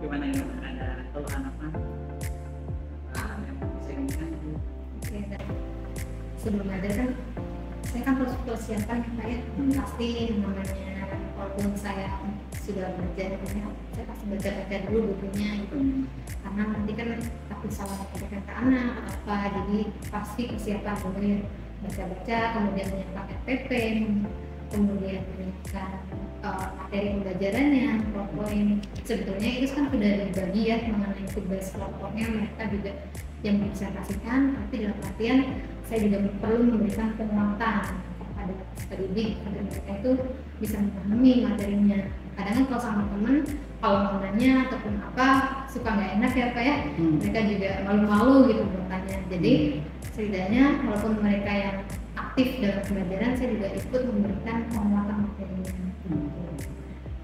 gimana ada keluhan apa yang bisa inginkan? Oke, sebelum ada kan saya kan terus persiapkan ya, pasti namanya walaupun saya sudah belajar ya, saya pasti baca dulu bukunya gitu, karena nanti kan takut salah katakan ke anak apa, jadi pasti persiapan dulu ya, baca-baca, kemudian menyiapkan RPP, kemudian menyiapkan materi pembelajarannya, PowerPoint. Sebetulnya itu kan sudah dibagi ya mengenai tugas kelompoknya, mereka juga yang dipresentasikan, tapi dalam artian saya juga perlu memberikan penguatan kepada peserta didik agar mereka itu bisa memahami materinya. Kadang kan kalau sama teman, kalau mau nanya ataupun apa suka nggak enak ya Pak ya, mereka juga malu-malu gitu bertanya. Jadi setidaknya walaupun mereka yang aktif dalam pembelajaran, saya juga ikut memberikan penguatan materinya.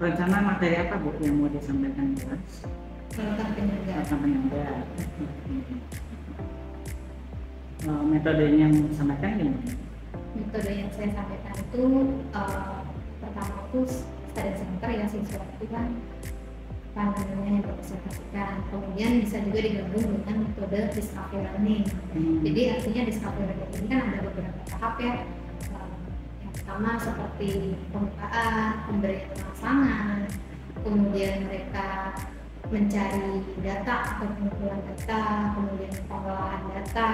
Rencana materi apa Bu yang mau disampaikan jelas? Kelautan penyangga. Metodenya yang disampaikan gimana? Metode yang saya sampaikan itu pertama itu study center ya, siswa itu kan pandangannya yang dipresentasikan, kemudian bisa juga digabung dengan metode discovery learning. Jadi artinya discovery learning ini kan ada beberapa tahap ya. Yang pertama seperti pembukaan, pemberian rangsangan, kemudian mereka mencari data atau pengumpulan data, kemudian pengolahan data,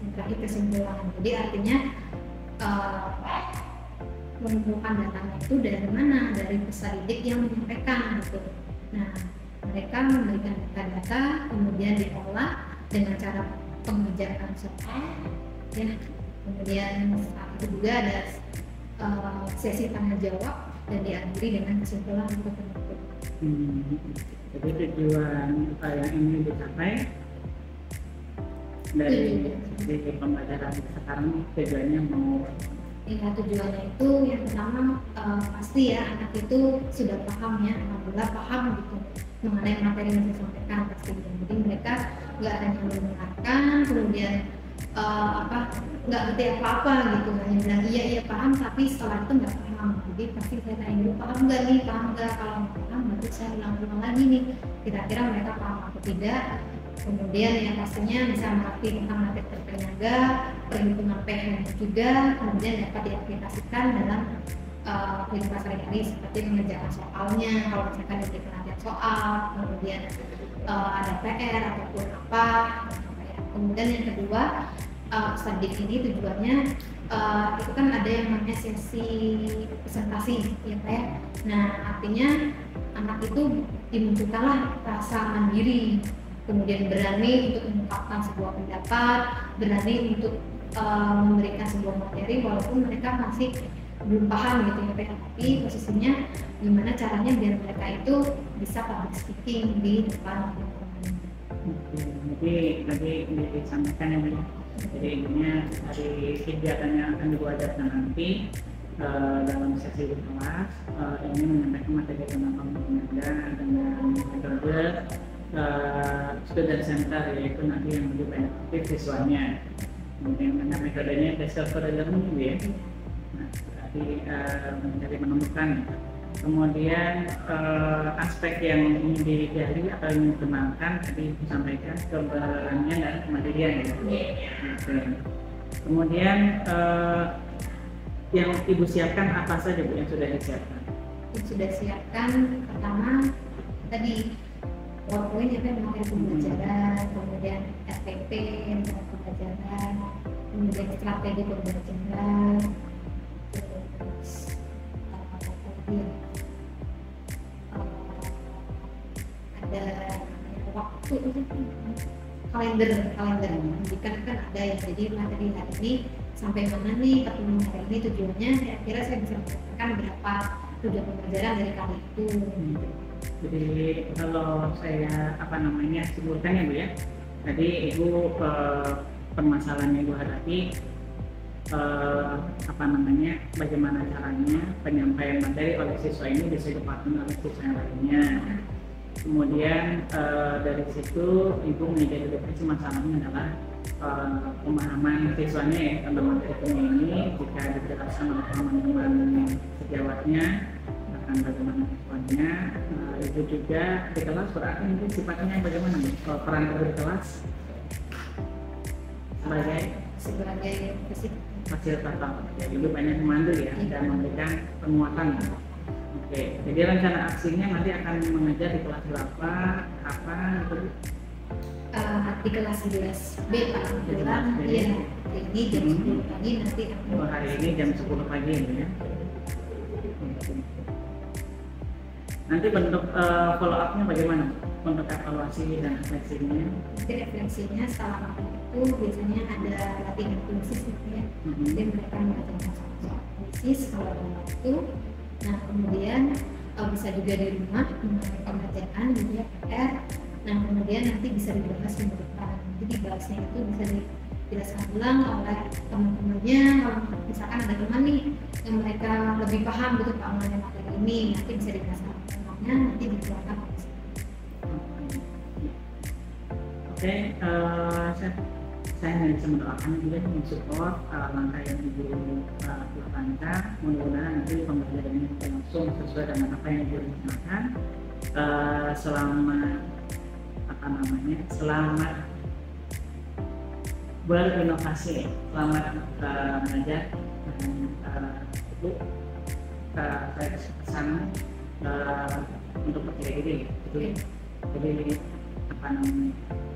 yang terakhir kesimpulan. Jadi artinya mengumpulkan datanya itu dari mana? Dari peserta didik yang menyampaikan gitu. Nah, mereka memberikan data-data, kemudian diolah dengan cara pengerjaan soal, ya. Kemudian saat itu juga ada sesi tanya jawab dan diakhiri dengan kesimpulan untuk penutup. Jadi tujuan yang ingin dicapai dari pembelajaran sekarang tujuannya mau? Ya, tujuannya itu yang pertama pasti ya anak itu sudah paham ya, alhamdulillah paham gitu mengenai materi yang saya sampaikan pastinya. Jadi mereka nggak hanya mendengarkan kemudian nggak ngerti apa-apa gitu, hanya bilang iya paham, tapi setelah itu nggak paham. Jadi pasti saya tanya dulu, paham nggak nih, paham nggak? Kalau nggak paham baru saya ulang-ulang lagi nih, kira-kira mereka paham atau tidak. Kemudian yang pastinya bisa mengerti tentang materi penyangga, perhitungan pH juga, kemudian dapat diaplikasikan dalam kehidupan sehari-hari seperti mengerjakan soalnya, kalau misalkan diberikan latihan soal, kemudian ada PR ataupun apa. Kemudian yang kedua, study ini tujuannya itu kan ada yang namanya sesi presentasi ya Pak ya. Nah artinya anak itu dimunculkanlah rasa mandiri, kemudian berani untuk mengungkapkan sebuah pendapat, berani untuk memberikan sebuah materi walaupun mereka masih belum paham gitu ya Pak. Tapi posisinya gimana caranya biar mereka itu bisa public speaking di depan teman-teman. Jadi tadi disampaikan ya Bu. Jadi intinya dari kegiatan yang akan dibuatkan nanti dalam sesi di kelas ini menyampaikan materi tentang penyangga dengan metode student center, yaitu nanti yang lebih banyak aktif siswanya. Kemudian metodenya discovery learning ya. Nah, berarti mencari menemukan. Kemudian aspek yang ingin digali atau ingin dikembangkan tadi disampaikan keberanian dan kemandirian ya. Kemudian yang Ibu siapkan apa saja Bu yang sudah disiapkan? Yang sudah siapkan pertama tadi PowerPoint ya kan, materi pembelajaran, kemudian SPP untuk pembelajaran, kemudian strategi pembelajaran, terus ada waktu kalender pendidikan kan ada ya. Jadi materi hari ini sampai mana nih, pertemuan hari ini tujuannya, kira-kira saya bisa mengatakan berapa tujuan pembelajaran dari kali itu. Jadi kalau saya sebutkan ya Bu ya, tadi Ibu permasalahan yang Ibu hadapi bagaimana caranya penyampaian materi oleh siswa ini bisa dipahami oleh siswa yang lainnya. Kemudian dari situ Ibu mengidentifikasi masalahnya adalah pemahaman siswanya ya tentang materi ini. Jika dijelaskan oleh teman-teman sejawatnya, maka mengarahkan bagaimana responnya. Itu juga di kelas berarti mungkin sifatnya bagaimana nih? Peran guru di kelas sebagai fasilitator, jadi banyak memandu ya dan memberikan penguatan. Oke, jadi rencana aksinya nanti akan mengajar di kelas berapa, kapan itu? Di kelas 11B Pak, kebetulan iya, ini jam 10 pagi nanti Oh, hari ini jam 10 pagi ya. Nanti bentuk follow up-nya bagaimana? Untuk evaluasi dan refleksinya? Jadi refleksinya setelah makan itu biasanya ada latihan krisis gitu ya. Jadi mereka mengajarkan soal krisis kalau ada waktu. Nah kemudian bisa juga di rumah mengenai pengerjaan gitu ya, PR. Nah kemudian nanti bisa dibahas minggu depan. Jadi bahasnya itu bisa dijelaskan ulang oleh teman-temannya. Kalau misalkan ada teman nih yang mereka lebih paham gitu Pak mengenai materi ini, nanti bisa dijelaskan temannya, nanti dikeluarkan. Oke, saya hanya bisa mendoakan juga mensupport langkah yang Ibu lakukan. Mudah-mudahan nanti pembelajaran ini langsung sesuai dengan apa yang Ibu rencanakan. Selamat berinovasi, selamat mengajar. Ibu saya kesana untuk percaya diri. Jadi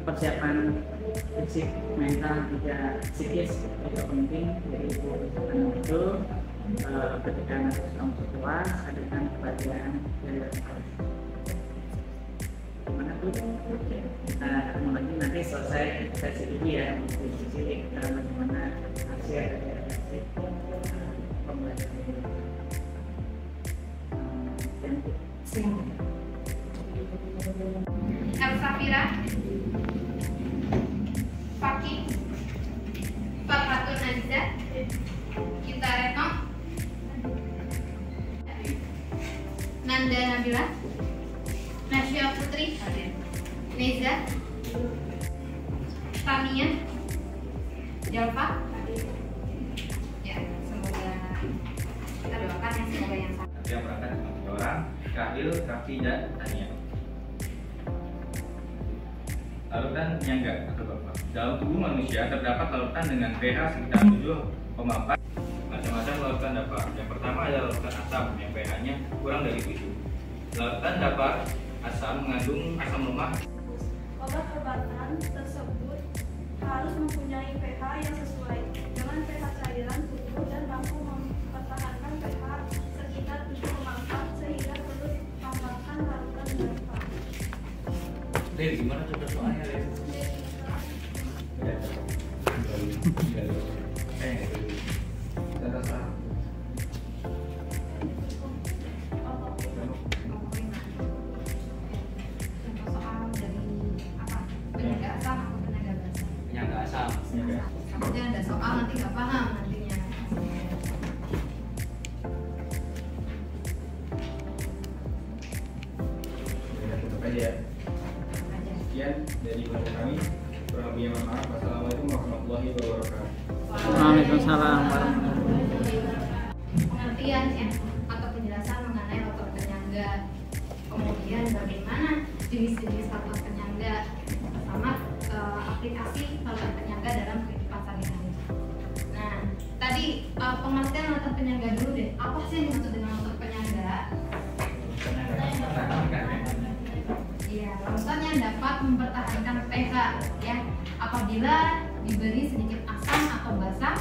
persiapan fisik, mental juga psikis juga penting. Jadi Ibu itu ketika kamu kelas adakan kebahagiaan dari gimana tuh kita ketemu lagi nanti selesai sesi ini ya, diskusi bagaimana hasil dari pembelajaran ini. Elsafira, Fakih, Farhatun Aziza, Kita Retno, Nanda Nabila, Nasya Putri, Neza, Tania, Jalfa. Ya, semoga kita doakan ya, semoga yang sama. Yang berangkat cuma 3 orang, Kahil, Kafi, dan Tania. Larutan penyangga atau bapak. Dalam tubuh manusia terdapat larutan dengan pH sekitar 7,4. Macam-macam larutan dapat. Yang pertama adalah larutan asam yang pH-nya kurang dari 7. Larutan dapat asam mengandung asam lemah. Obat-obatan tersebut harus mempunyai pH yang sesuai dengan pH cairan tubuh dan mampu mempertahankan pH sekitar 7,4 sehingga perlu tambahkan larutan dapat. Dari gimana coba soalnya, Lid? Penyangga asam. Takutnya ada soal nanti nggak paham nantinya. Kita tutup aja. Sekian dari kelompok kami. Kurang lebihnya mohon maaf. Wassalamualaikum warahmatullahi wabarakatuh. Waalaikumsalam warahmatullahi wabarakatuh. Pengertian ya atau penjelasan mengenai larutan penyangga, kemudian bagaimana jenis-jenis larutan penyangga sama aplikasi larutan penyangga dalam kehidupan sehari-hari. Nah, tadi pengertian larutan penyangga dulu deh. Apa sih yang dimaksud dengan larutan penyangga? Iya, larutan yang dapat mempertahankan pH ya apabila diberi sedikit asam atau basah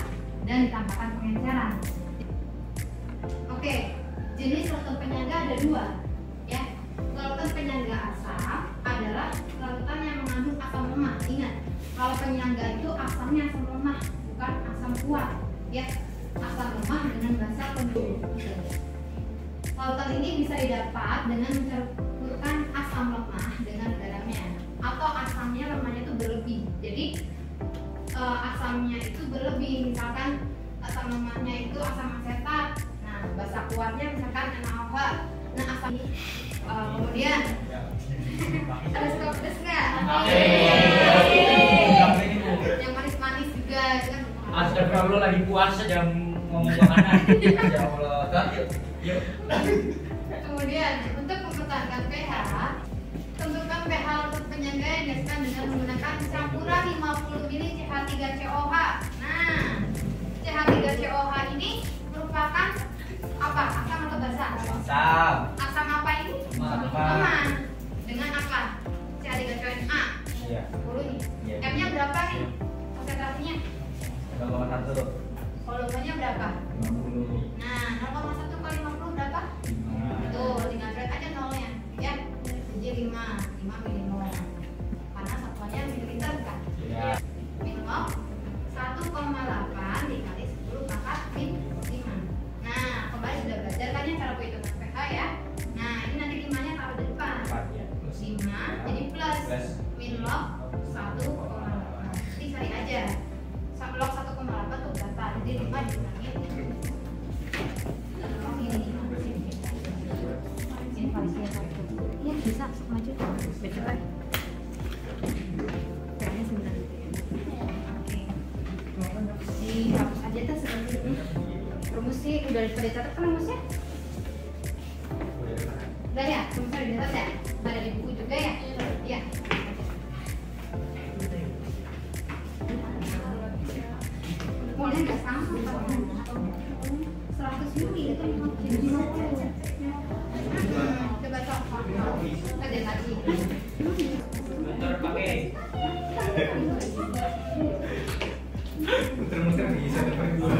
dan ditambahkan pengenceran. Oke, jenis larutan penyangga ada 2 ya. Larutan penyangga asam adalah larutan yang mengandung asam lemah. Ingat, kalau penyangga itu asamnya asam lemah, bukan asam kuat ya. Asam lemah dengan basa penuh. Larutan ini bisa didapat dengan mencampurkan asam lemah dengan garamnya, atau asamnya lemahnya itu berlebih. Jadi asamnya itu berlebih, misalkan asam lemahnya itu asam asetat. Nah, basa kuatnya misalkan NaOH. Nah, asam kemudian ada suka pedas nggak? Yang manis-manis juga kan. Astagfirullah, lagi puasa jangan ngomong makanan. Ya Allah, yuk. Kemudian untuk mempertahankan pH, tentukan pH untuk penyangga yang dihasilkan dengan menggunakan campuran 50 ml CH3COH. Nah, CH3COH ini merupakan apa? Asam atau basa? Asam. Asam apa ini? Aman. Dengan apa? CH3CONA. Iya. 10 nih. Iya. M-nya berapa nih? Konsentrasinya? 0,1. Volumenya berapa? 50. Nah, 0,1 kali 50 berapa? Tuh, tinggal coret aja nolnya, ya. Jadi 5 milimol. Karena satuannya mililiter kan? Iya. Milimol 1,8 dikali 10 pangkat min 5. Nah, kemarin sudah belajar kan ya cara perhitungan pH ya. Nah, ini nanti 5-nya taruh di depan. 4 ya. 5 jadi plus min log 1,8. Jadi cari aja. Log 1,8 tuh berapa? Jadi 5 dikurangi. Oh, ini. Iya bisa maju. Coba. Kayaknya 9. Oke. Dihapus aja tuh seperti ini. Rumus sih udah dicatat kan rumusnya? Udah ya, rumusnya udah dicatat ya? Ada di buku juga ya? Iya. Molnya nggak sama kan? 100 mili itu 50. Coba copot. Ada lagi. Muter pakai. Muter-muter bisa dapat dua.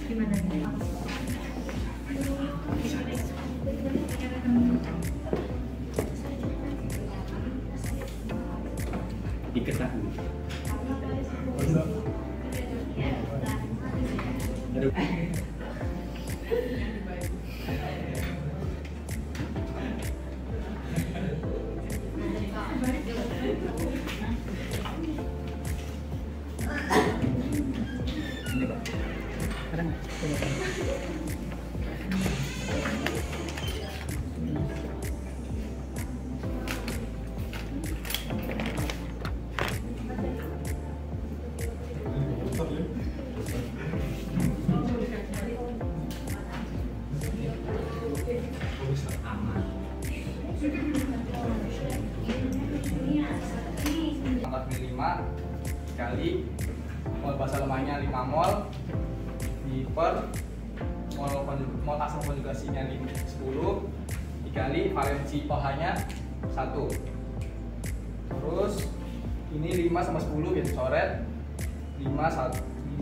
Gimana nih? Diketahui. Pangkat min 5 kali mol basa lemahnya 5 mol di per mol asam konjugasinya 10 dikali valensi OH-nya 1. Terus ini 5 sama 10 kita coret. 5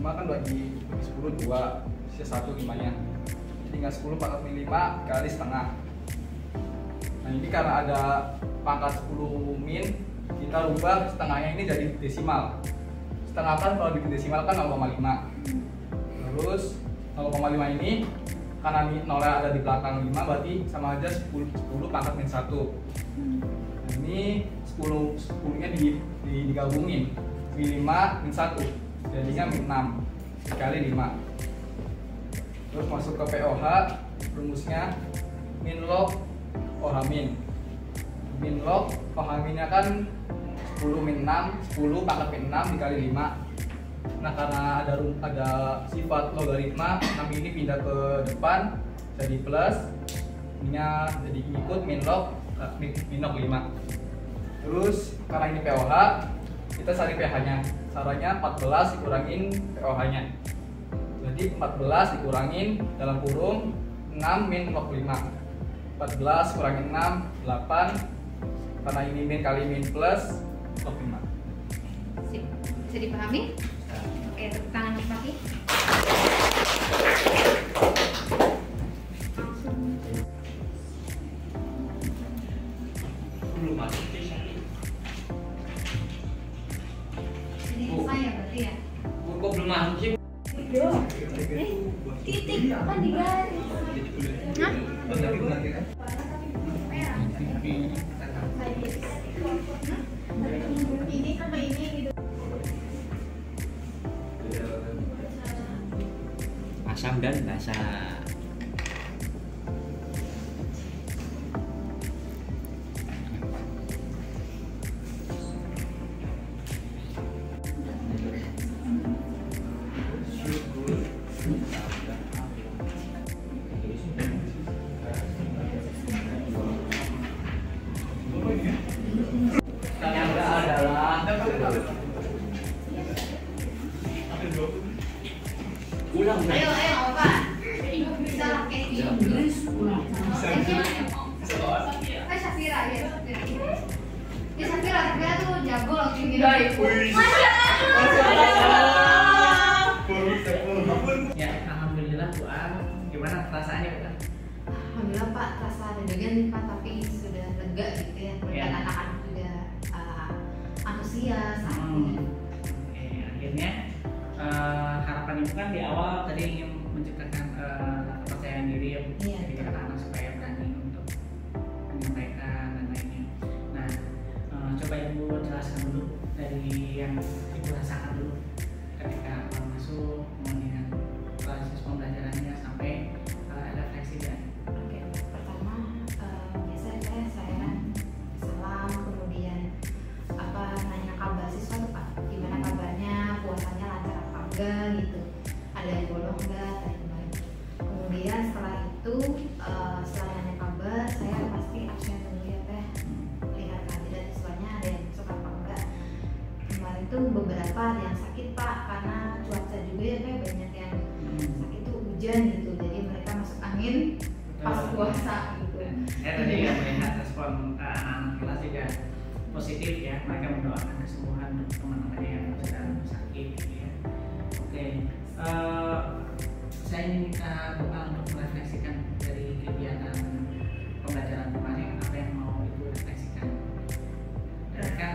kan bagi 10 2, sisa 1 5-nya. Tinggal 10 pangkat min 5 kali setengah. Nah, ini karena ada pangkat 10 min, kita rubah setengahnya ini jadi desimal. Setengah kan kalau bikin desimal kan 0,5. Terus 0,5 ini karena nolnya ada di belakang 5 berarti sama aja 10 pangkat min 1. Nah, ini 10-nya digabungin. Min 5 min 1 jadinya min 6 dikali 5. Terus masuk ke POH, rumusnya min log OH min. Min log OH minnya kan 10 min 6, 10 pangkat min 6 dikali 5. Nah, karena ada sifat logaritma, 6 ini pindah ke depan jadi plus, ininya jadi ikut min log 5. Terus karena ini POH, kita cari pH-nya. Caranya 14 dikurangin POH-nya. Jadi 14 dikurangin dalam kurung 6 min log 5. 14 kurangin 6, 8. Karena ini min kali min plus log 5. Sip. Bisa dipahami? Oke, tepuk tangan untuk Paki. Belum masuk. Jadi selesai ya berarti ya? Kok belum masuk sih? Titik kan di garis. Hah? Ini sama ini gitu. Asam dan basa. Syafira ya. Ya Syafira tuh jago loh tinggi. Ya, alhamdulillah Bu An. Gimana perasaannya Bu An? Alhamdulillah Pak, terasa deg-degan nih Pak, tapi sudah lega gitu ya. Berkat anak-anak juga antusias. Oke, akhirnya harapan Ibu kan di awal tadi ingin menciptakan kepercayaan diri ya Bu. Iya. Jadi anak-anak supaya berani untuk menyampaikan dan lainnya. Nah, coba Ibu jelaskan dulu dari yang Ibu rasakan dulu ketika awal masuk, kemudian proses pembelajarannya sampai refleksi dan Oke, pertama biasanya saya salam, kemudian nanya kabar siswa tuh Pak, gimana kabarnya, puasanya lancar apa enggak gitu, ada yang bolong enggak, tanya kembali. Kemudian setelah itu setelah nanya kabar, saya pasti absen dulu ya Teh, lihat keadaan siswanya ada yang masuk apa enggak. Kemarin tuh beberapa ada yang sakit Pak, karena cuaca juga ya Teh, banyak yang sakit tuh hujan gitu, jadi mereka masuk angin pas puasa gitu. saya tadi juga melihat respon anak-anak kelas juga positif ya, mereka mendoakan kesembuhan untuk teman-temannya yang sedang sakit gitu ya. Oke, saya ingin minta Bapak untuk merefleksikan dari kegiatan pembelajaran kemarin, apa yang mau Ibu refleksikan. Dan kan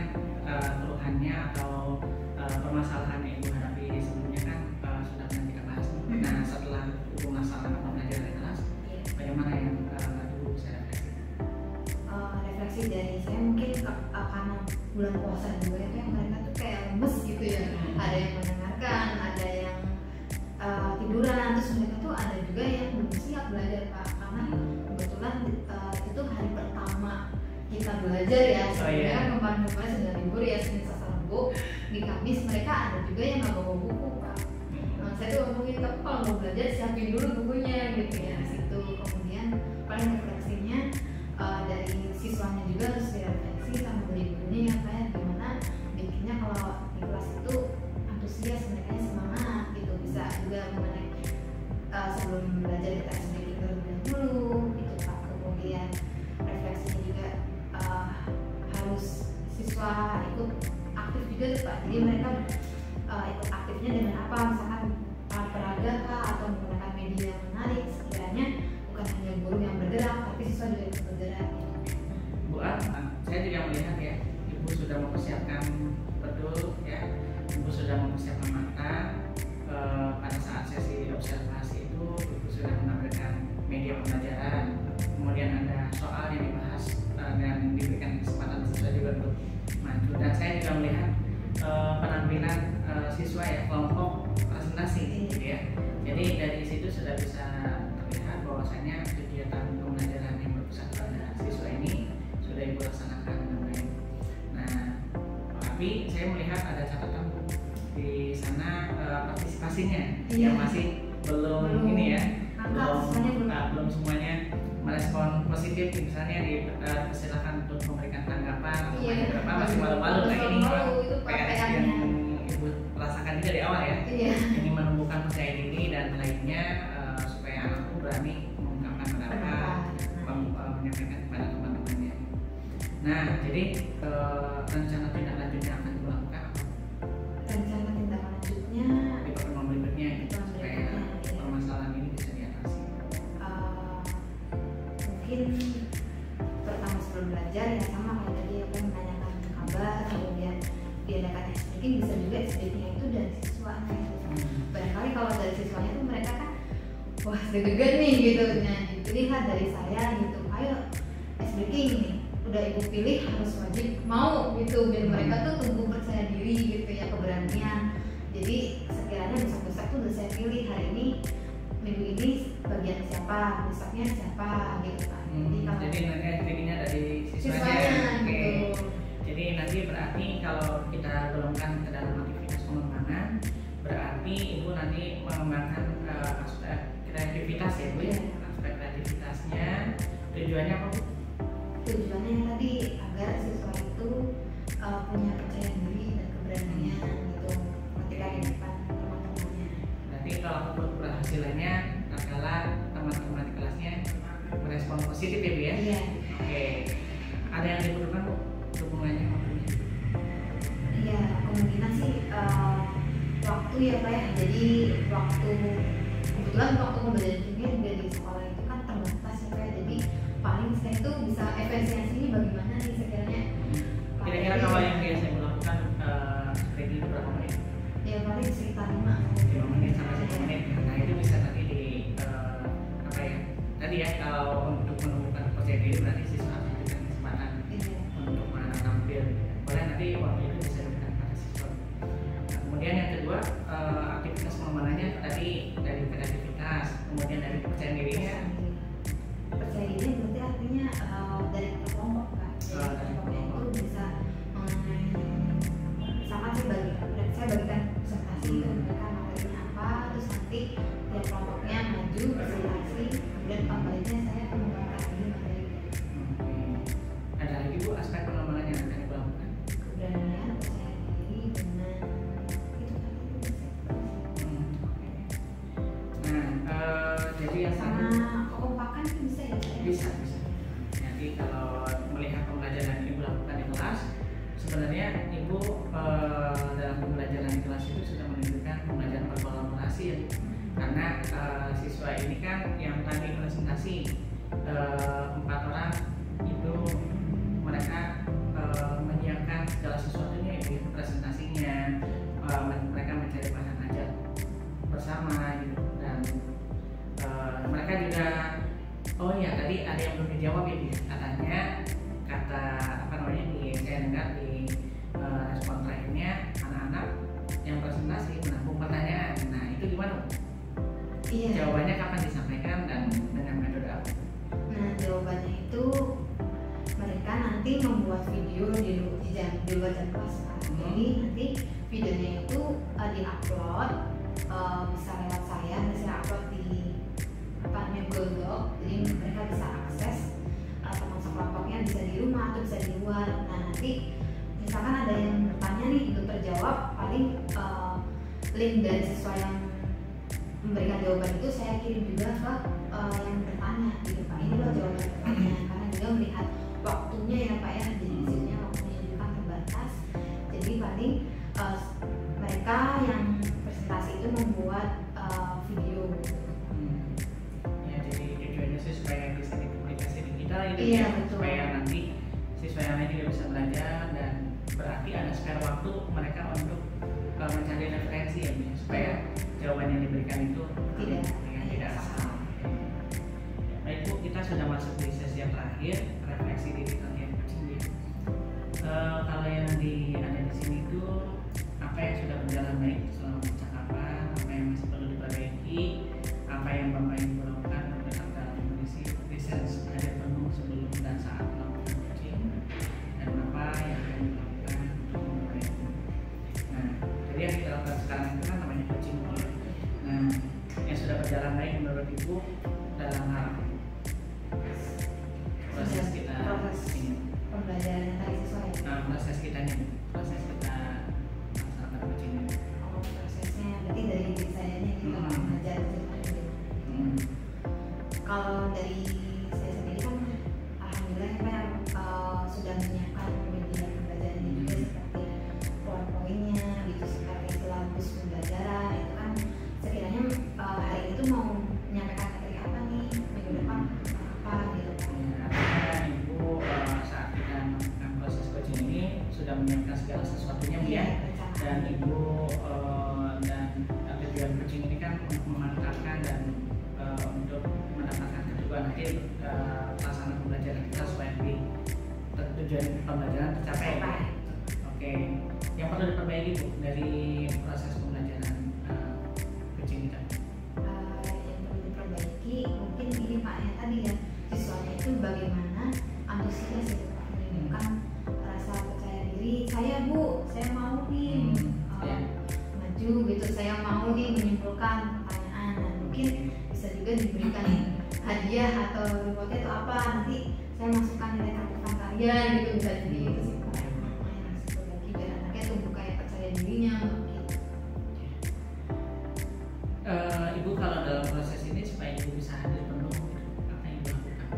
keluhannya atau permasalahan yang Ibu hadapi sebelumnya kan sudah pernah kita bahas. Nah, setelah Ibu melaksanakan pembelajaran di kelas, bagaimana yang Ibu bisa refleksikan? Refleksi dari saya mungkin karena bulan puasa juga itu yang mereka tuh kayak lemes gitu ya, ada yang mendengarkan, ada yang tiduran, terus mereka tuh ada juga yang belum siap belajar Pak, karena kebetulan itu hari pertama kita belajar ya, sebenarnya kemarin-kemarin sudah libur ya, Senin Selasa Rabu, di Kamis mereka ada juga yang nggak bawa buku Pak. Saya tuh ngomongin, tapi kalau mau belajar siapin dulu bukunya gitu ya, situ. Kemudian paling refleksinya dari siswanya juga harus direfleksi sama dari gurunya ya kayak gimana bikinnya kalau di kelas itu antusias, mereka semangat gitu, bisa juga mengenai sebelum belajar kita sedikit terlebih dahulu gitu Pak. Kemudian refleksinya juga harus siswa ikut aktif juga tuh Pak, jadi mereka ikut aktifnya dengan apa, misalkan peraga kah atau menggunakan media yang menarik, sekiranya bukan hanya guru yang bergerak tapi siswa juga ikut bergerak ya. Bu An, saya juga melihat ya, Ibu sudah mempersiapkan betul ya, Ibu sudah mempersiapkan matang. Pada saat sesi observasi itu Ibu sudah menampilkan media pembelajaran, kemudian ada soal yang dibahas dan diberikan kesempatan siswa juga untuk maju. Dan saya juga melihat penampilan siswa ya, kelompok presentasi gitu ya. Jadi dari situ sudah bisa terlihat bahwasanya kegiatan pembelajaran yang berpusat pada siswa ini sudah Ibu laksanakan dengan baik. Nah, tapi saya melihat ada catatan di sana partisipasinya yang masih belum ini ya, belum semuanya merespon positif. Misalnya dipersilakan untuk memberikan tanggapan atau beberapa masih malu-malu. Nah ini PR yang Ibu rasakan juga di awal ya, ini menumbuhkan percaya diri dan lainnya supaya anakku berani mengungkapkan pendapat, menyampaikan kepada teman-temannya. Nah, jadi rencana tindak lanjutnya akan dilakukan apa? Rencana tindak lanjutnya Di pertemuan berikutnya gitu, supaya permasalahan ini bisa diatasi. Mungkin pertama sebelum belajar ya sama kayak tadi aku menanyakan kabar, kemudian diadakan speaking, bisa juga speakingnya itu dari siswanya gitu. Barangkali kalau dari siswanya tuh mereka kan wah deg-degan nih gitu, nah dilihat dari saya gitu, ayo speaking nih udah Ibu pilih harus wajib mau gitu, biar mereka tuh tumbuh percaya diri gitu ya, keberanian. Jadi sekiranya besok-besok tuh udah saya pilih hari ini, minggu ini bagian siapa, besoknya siapa gitu kan. Jadi nanti speakingnya dari siswanya. Gitu. Jadi nanti berarti kalau kita golongkan ke dalam aktivitas pengembangan, berarti Ibu nanti mengembangkan aspek kreativitas ya Bu ya, aspek kreativitasnya. Tujuannya apa Bu? Tujuannya tadi agar siswa itu punya percaya diri dan keberanian gitu ketika di depan teman-temannya. Berarti kalau keberhasilannya adalah teman-teman di kelasnya respon positif ya Bu ya? Iya. Oke. Ada yang diperlukan Bu dukungannya? Iya, kemungkinan sih waktu ya Pak ya. Jadi kebetulan waktu pembelajarannya juga di sekolah itu kan terbatas ya Pak ya. Jadi paling saya itu bisa efisiensi ini bagaimana nih sekiranya. Kira-kira kalau yang biasa melakukan strategi berapa menit? Ya paling sekitar 5 menit sampai 10 menit. Nah itu bisa nanti di apa ya? Tadi ya kalau untuk menemukan percaya diri berarti siswa harus diberikan kesempatan untuk menampil. Boleh nanti waktu itu bisa diberikan pada siswa. Nah, kemudian yang kedua aktivitas pengembangannya tadi dari kreativitas, kemudian dari kepercayaan dirinya. Percaya diri berarti artinya dari kelompok kan. Dari kelompok itu bisa mengenai sama sih saya bagikan presentasi itu mereka materinya apa, terus nanti tiap kelompoknya maju presentasi, kemudian pembaliknya saya menggunakan lagi materi. Ada lagi Bu aspek pengembangan yang akan dilakukan? Keberanian, percaya diri, dengan itu kan. Nah, jadi yang Sama kekompakan itu bisa ya saya? bisa. Jadi kalau melihat pembelajaran Ibu lakukan di kelas, sebenarnya Ibu dalam pembelajaran di kelas itu sudah menunjukkan pembelajaran berkolaborasi ya. Karena siswa ini kan yang tadi presentasi 4 orang itu mereka menyiapkan segala sesuatunya di presentasinya, mereka mencari bahan ajar bersama gitu, dan mereka juga oh ya tadi ada yang belum dijawab ya katanya kata apa namanya saya dengar di respon terakhirnya anak-anak yang presentasi menampung pertanyaan. Nah itu gimana? Iya. Jawabannya kapan disampaikan dan dengan metode apa? Nah jawabannya itu mereka nanti membuat video di luar jam kelas kan. Jadi nanti videonya itu diupload bisa lewat saya, bisa upload di apa namanya Google Doc. Jadi mereka bisa akses teman sekelompoknya bisa di rumah atau bisa di luar. Nah nanti misalkan ada yang bertanya nih belum terjawab, paling link dari siswa yang memberikan jawaban itu saya kirim juga ke yang bertanya gitu Pak. Ini loh jawaban pertanyaan, karena juga melihat waktunya ya Pak ya. Jadi disini waktunya juga kan terbatas. Jadi paling mereka yang presentasi itu membuat video. Ya jadi tujuannya sih supaya bisa dipublikasi digital itu Iya, ya, betul. supaya nanti siswa yang lain juga bisa belajar dan berarti ada spare waktu mereka untuk mencari referensi ya, Bu, supaya jawaban yang diberikan itu tidak salah. Baik Bu, kita sudah masuk di sesi yang terakhir, refleksi diri kalian sendiri. Kalau yang ada di sini itu apa yang sudah berjalan baik selama percakapan, apa yang masih perlu diperbaiki, apa yang Bapak Ibu lakukan dalam kondisi research ada penuh sebelum dan saat melakukan coaching, dan apa yang akan dilakukan untuk memperbaiki. Nah, jadi yang kita lakukan sekarang itu kan namanya coaching. Nah, yang sudah berjalan baik menurut Ibu dalam hal proses kita ini, Pembelajaran yang tadi sesuai. proses kita melaksanakan coaching ini. Prosesnya berarti dari diri saya nya gitu belajar gitu. Kalau dari saya sendiri kan alhamdulillah Pak sudah menyiapkan media pembelajaran juga seperti poin-poinnya gitu, seperti silabus pembelajaran itu kan sekiranya hari itu mau menyampaikan materi apa nih minggu depan apa gitu Pak. Artinya Ibu saat kita melakukan proses coaching ini sudah menyiapkan segala sesuatunya Bu ya, dan Ibu dan tujuan coaching ini kan untuk memantapkan dan untuk mendapatkan ketujuan nanti pelaksanaan pembelajaran kita supaya tujuan pembelajaran tercapai. Oke, yang perlu diperbaiki Bu dari proses pembelajaran coaching kita? Yang perlu diperbaiki mungkin ini Pak yang tadi ya, siswanya itu bagaimana antusias itu Pak, menunjukkan rasa percaya diri. Saya Bu, saya mau nih maju gitu, saya mau nih menyimpulkan pertanyaan. Dan mungkin bisa juga diberikan hadiah atau rewardnya itu apa, nanti saya masukkan nilai catatan karya gitu, bisa jadi itu sih Pak yang harus diperbaiki biar anaknya tumbuh kayak percaya dirinya gitu. Ibu kalau dalam proses ini supaya Ibu bisa hadir penuh, apa yang Ibu lakukan?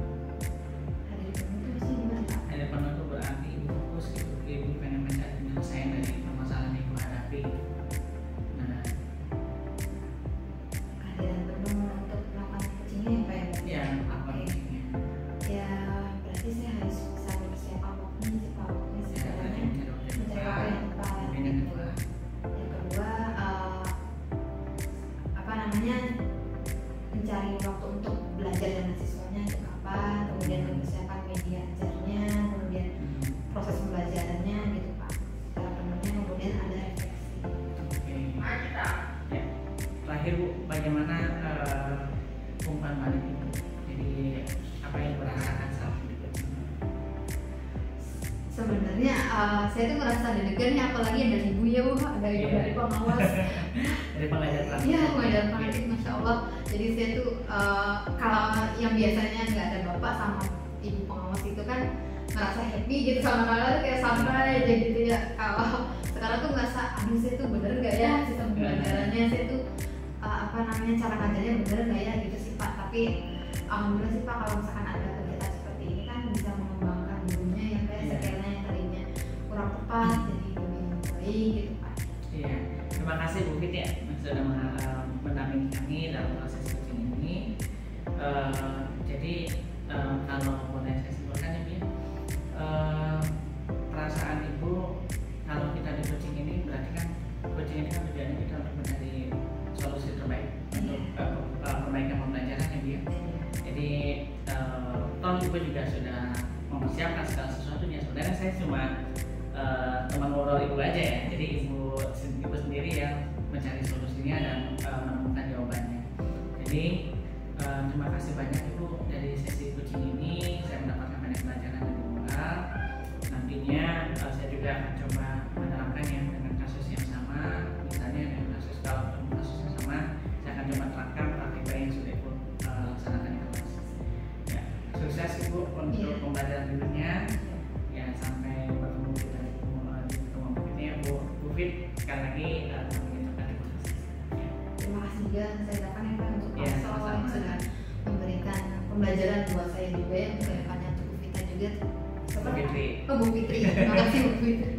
mencari waktu untuk belajar dengan siswanya itu kapan, kemudian mempersiapkan media ajarnya, kemudian proses pembelajarannya gitu Pak. Setelah penuhnya kemudian ada refleksi. Oke. Ya. Terakhir Bu, bagaimana umpan balik Ibu? Jadi apa yang dirasakan saat itu? Sebenarnya saya tuh ngerasa deg-degan ya, apalagi ada ibu ya Bu, ada ibu dari pengawas. Dari pengajar praktik. Iya, pengajar praktik, masya Allah. Jadi saya tuh kalau yang biasanya nggak ada bapak sama ibu pengawas itu kan ngerasa happy gitu, sama kakak tuh kayak santai aja gitu ya. Kalau sekarang tuh ngerasa, aduh saya tuh bener nggak ya sistem pembelajarannya, saya tuh cara ngajarnya bener nggak ya gitu sih Pak. Tapi alhamdulillah sih Pak, kalau misalkan ada kegiatan seperti ini kan bisa mengembangkan gurunya yang kayak sekiranya yang tadinya kurang tepat jadi lebih baik gitu Pak. Iya, terima kasih Bu Fit ya sudah mendampingi kami dalam proses coaching ini. Jadi kalau boleh saya simpulkan ya Bu ya, perasaan Ibu kalau kita di coaching ini berarti kan coaching ini kan tujuannya kita untuk mencari solusi terbaik untuk perbaikan pembelajaran ya Bu ya. Jadi toh Ibu juga sudah mempersiapkan segala sesuatunya. Sebenarnya saya cuma teman ngobrol Ibu aja ya. Jadi Ibu sendiri yang mencari solusinya dan menemukan jawabannya. Jadi terima kasih banyak Ibu dari sesi coaching ini. Saya mendapatkan banyak pelajaran dari Ibu. Nantinya saya juga akan coba menerapkan yang dengan kasus yang sama. Misalnya dengan kasus yang sama, saya akan coba terapkan praktik yang sudah Ibu laksanakan di kelas. Ya, sukses Ibu untuk pembelajaran berikutnya. Ya, sampai bertemu kita di pertemuan berikutnya Bu Fit. Sekali lagi Terima kasih juga saya ucapkan ya Pak untuk Ya, Pak Sol yang sudah memberikan pembelajaran buat saya juga ya, untuk kedepannya untuk Bu Vita juga. Bu Fitri. Oh Bu Fitri, terima kasih Bu Fitri.